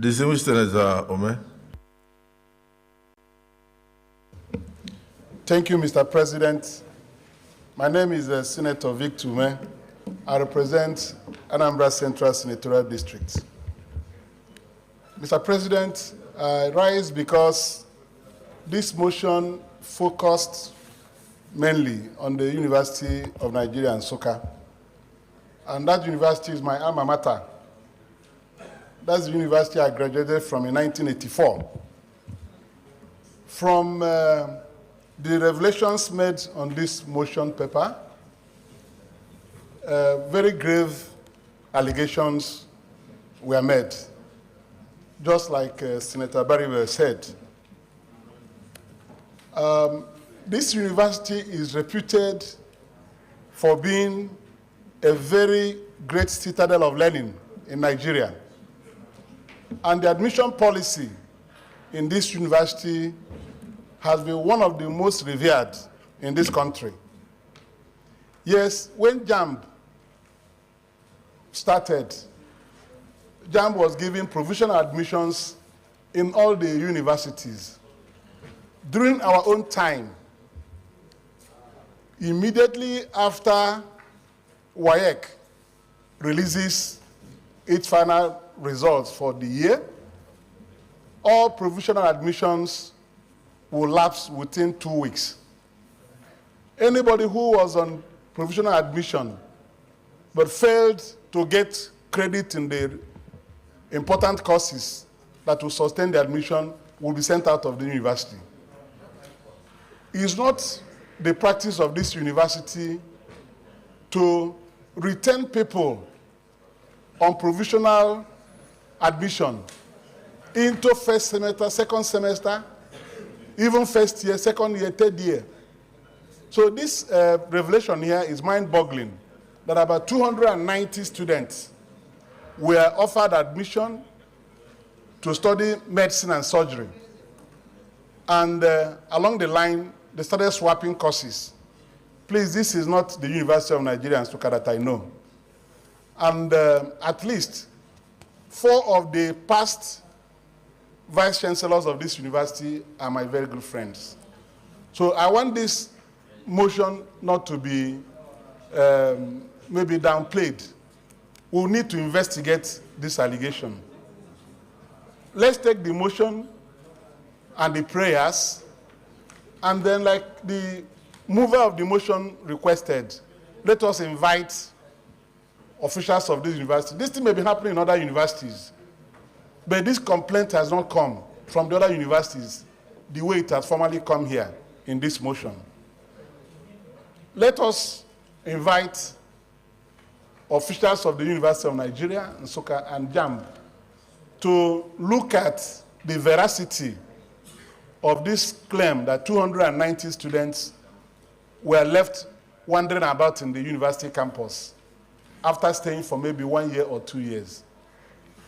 Distinguished Senator Ome. Thank you, Mr. President. My name is Senator Victor Ume. I represent Anambra Central Senatorial District. Mr. President, I rise because this motion focused mainly on the University of Nigeria Nsukka. And that university is my alma mater. That's the university I graduated from in 1984. From the revelations made on this motion paper, very grave allegations were made, just like Senator Bribery said. This university is reputed for being a very great citadel of learning in Nigeria. And the admission policy in this university has been one of the most revered in this country. Yes, when JAMB started, JAMB was giving provisional admissions in all the universities. During our own time, immediately after WAEC releases its final results for the year, all provisional admissions will lapse within 2 weeks. Anybody who was on provisional admission but failed to get credit in the important courses that will sustain the admission will be sent out of the university. It is not the practice of this university to retain people on provisional admission into first semester, second semester, even first year, second year, third year. So this revelation here is mind-boggling, that about 290 students were offered admission to study medicine and surgery. And along the line, they started swapping courses. Please, this is not the University of Nigeria Nsukka that I know. And at least 4 of the past vice chancellors of this university are my very good friends. So I want this motion not to be maybe downplayed. We'll need to investigate this allegation. Let's take the motion and the prayers, and then, like the mover of the motion requested, let us invite officials of this university. This thing may be happening in other universities, but this complaint has not come from the other universities the way it has formally come here in this motion. Let us invite officials of the University of Nigeria Nsukka and JAMB to look at the veracity of this claim that 290 students were left wandering about in the university campus after staying for maybe 1 year or 2 years.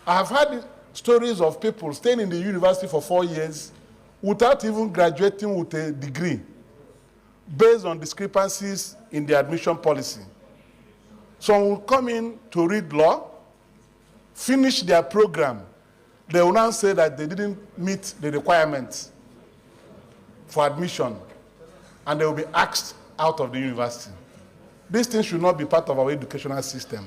I have heard stories of people staying in the university for 4 years without even graduating with a degree based on discrepancies in the admission policy. Some will come in to read law, finish their program. They will now say that they didn't meet the requirements for admission, and they will be axed out of the university. These things should not be part of our educational system.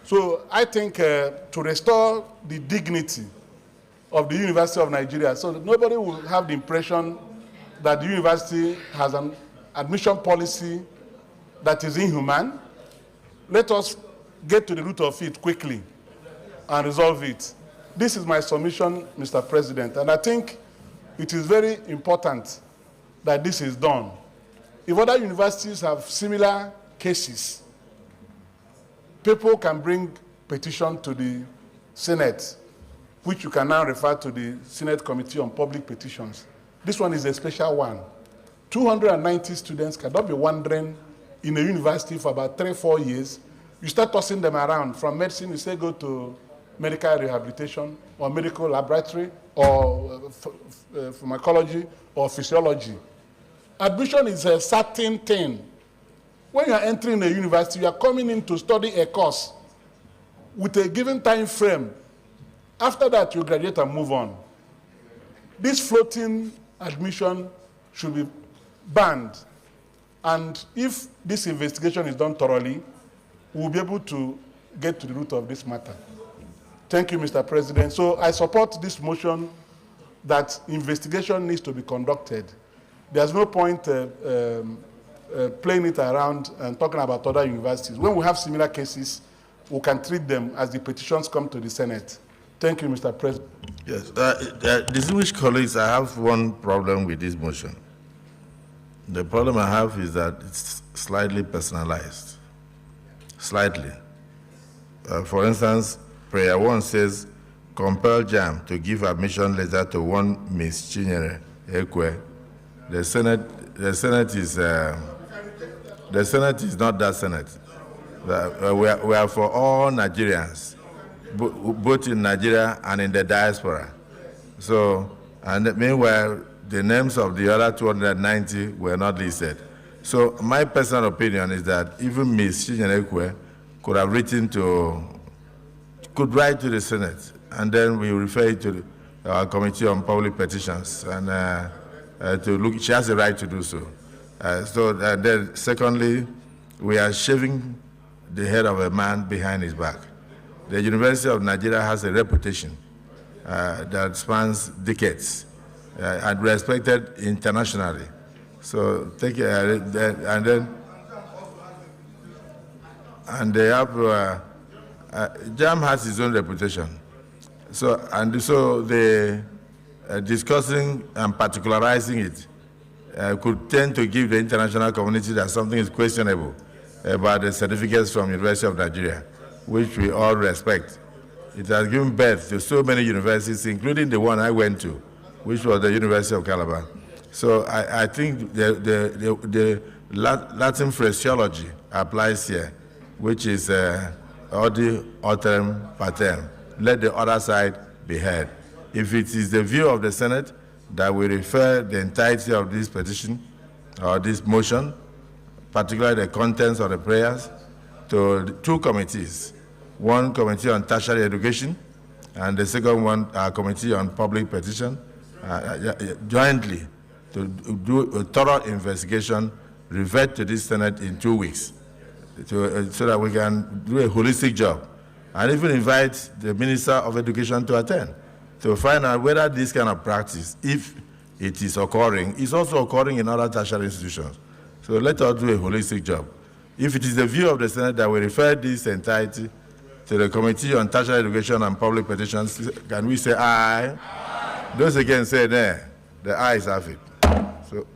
So I think to restore the dignity of the University of Nigeria, so that nobody will have the impression that the university has an admission policy that is inhuman, let us get to the root of it quickly and resolve it. This is my submission, Mr. President, and I think it is very important that this is done. If other universities have similar cases, people can bring petition to the Senate, which you can now refer to the Senate Committee on Public Petitions. This one is a special one. 290 students cannot be wandering in a university for about 3-4 years. You start tossing them around. From medicine, you say go to medical rehabilitation or medical laboratory or pharmacology or physiology. Admission is a certain thing. When you are entering a university, you are coming in to study a course with a given time frame After that, you graduate and move on. This floating admission should be banned. And if this investigation is done thoroughly, we'll be able to get to the root of this matter. Thank you, Mr. President. So I support this motion that investigation needs to be conducted. There's no point playing it around and talking about other universities. When we have similar cases, we can treat them as the petitions come to the Senate. Thank you, Mr. President. Yes, distinguished colleagues, I have one problem with this motion. The problem I have is that it's slightly personalized. Slightly. For instance, prayer 1 says, compel JAMB to give admission letter to one Ms. Chinyere Ekwe. The Senate is not that Senate. We are for all Nigerians, both in Nigeria and in the diaspora. So, and meanwhile, the names of the other 290 were not listed. So my personal opinion is that even Ms. Chinyere Ekwe could write to the Senate, and then we refer it to our Committee on Public Petitions, and to look. She has the right to do so. Then secondly, we are shaving the head of a man behind his back. The University of Nigeria has a reputation that spans decades and respected internationally. So take and they have JAMB has its own reputation. So the discussing and particularizing it could tend to give the international community that something is questionable about the certificates from University of Nigeria, which we all respect. It has given birth to so many universities, including the one I went to, which was the University of Calabar. So I think the Latin phraseology applies here, which is audi autem patem. Let the other side be heard. If it is the view of the Senate that we refer the entirety of this petition or this motion, particularly the contents of the prayers, to two committees. One committee on tertiary education, and the second one, committee on public petition, jointly to do a thorough investigation, revert to this Senate in 2 weeks, so that we can do a holistic job, and even invite the Minister of Education to attend, to find out whether this kind of practice, if it is occurring, is also occurring in other tertiary institutions. So let us do a holistic job. If it is the view of the Senate that we refer this entirety to the Committee on Tertiary Education and Public Petitions, can we say aye? Aye. Those again say nay. The ayes have it. So